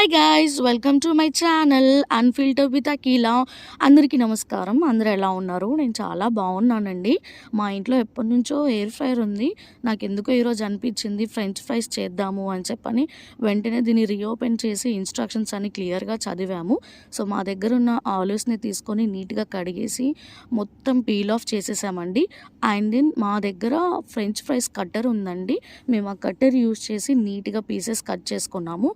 Hi guys, welcome to my channel unfilter with Akhila. అందరికీ నమస్కారం. అందరూ ఎలా ఉన్నారు? నేను చాలా బాగున్నానండి. మా ఇంట్లో ఎప్పటి నుంచో ఎయిర్ ఫ్రైయర్ ఉంది. నాకు ఎందుకో ఈరోజు అనిపించింది ఫ్రెంచ్ ఫ్రైస్ చేద్దాము అని చెప్పని వెంటనే దీన్ని రీఓపెన్ చేసి ఇన్స్ట్రక్షన్స్ అన్ని క్లియర్గా చదివాము. సో మా దగ్గర ఉన్న ఆలివ్స్ని తీసుకొని నీట్గా కడిగేసి మొత్తం పీల్ ఆఫ్ చేసేసామండి. అండ్ దెన్ మా దగ్గర ఫ్రెంచ్ ఫ్రైస్ కట్టర్ ఉందండి. మేము ఆ కట్టర్ యూజ్ చేసి నీట్గా పీసెస్ కట్ చేసుకున్నాము.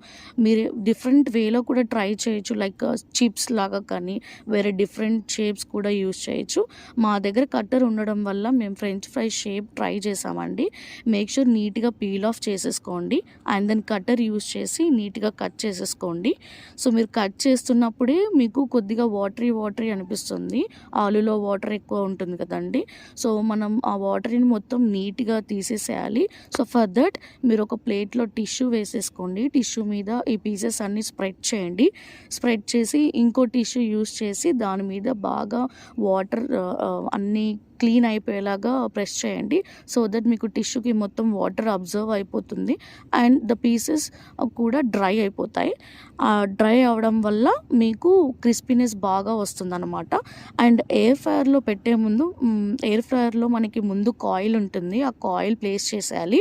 మీరు డిఫరెంట్ వేలో కూడా ట్రై చేయొచ్చు, లైక్ చిప్స్ లాగా కానీ వేరే డిఫరెంట్ షేప్స్ కూడా యూజ్ చేయొచ్చు. మా దగ్గర కట్టర్ ఉండడం వల్ల మేము ఫ్రెంచ్ ఫ్రై షేప్ ట్రై చేసామండి. మేక్ షూర్ నీట్గా పీల్ ఆఫ్ చేసేసుకోండి అండ్ దెన్ కట్టర్ యూజ్ చేసి నీట్గా కట్ చేసేసుకోండి. సో మీరు కట్ చేస్తున్నప్పుడే మీకు కొద్దిగా వాటరీ అనిపిస్తుంది. ఆలులో వాటర్ ఎక్కువ ఉంటుంది కదండి. సో మనం ఆ వాటర్ని మొత్తం నీట్గా తీసేసేయాలి. సో ఫర్ దట్ మీరు ఒక ప్లేట్లో టిష్యూ వేసేసుకోండి. టిష్యూ మీద ఈ పీసెస్ అన్నీ స్ప్రెడ్ చేయండి. స్ప్రెడ్ చేసి ఇంకో టిష్యూ యూస్ చేసి దాని మీద బాగా వాటర్ అన్నీ క్లీన్ అయిపోయేలాగా ప్రెస్ చేయండి. సో దట్ మీకు టిష్యూకి మొత్తం వాటర్ అబ్జర్వ్ అయిపోతుంది అండ్ ద పీసెస్ కూడా డ్రై అయిపోతాయి. డ్రై అవడం వల్ల మీకు క్రిస్పీనెస్ బాగా వస్తుంది అనమాట. అండ్ ఎయిర్ ఫ్రైయర్లో పెట్టే ముందు ఎయిర్ ఫ్రైయర్లో మనకి ముందు కాయిల్ ఉంటుంది. ఆ కాయిల్ ప్లేస్ చేసేయాలి.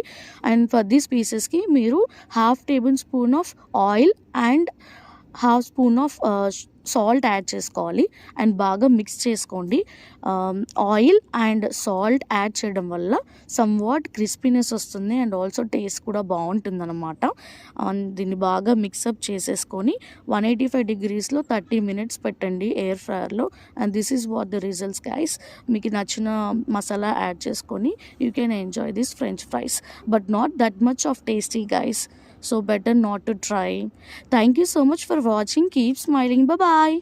అండ్ ఫర్ దీస్ పీసెస్కి మీరు 1/2 tablespoon of oil and 1/2 spoon of salt add చేసుకోవాలి అండ్ బాగా మిక్స్ చేసుకోండి. ఆయిల్ అండ్ సాల్ట్ యాడ్ చేయడం వల్ల సమ్వాట్ క్రిస్పీనెస్ వస్తుంది అండ్ ఆల్సో టేస్ట్ కూడా బాగుంటుంది అనమాట. దీన్ని బాగా మిక్సప్ చేసేసుకొని 185 degreesలో 30 minutes పెట్టండి ఎయిర్ ఫ్రైయర్లో. And this is what the results guys. మీకు నచ్చిన మసాలా యాడ్ చేసుకొని you can enjoy this French fries, but not that much of tasty guys. So better not to try. Thank you so much for watching. Keep smiling. Bye bye.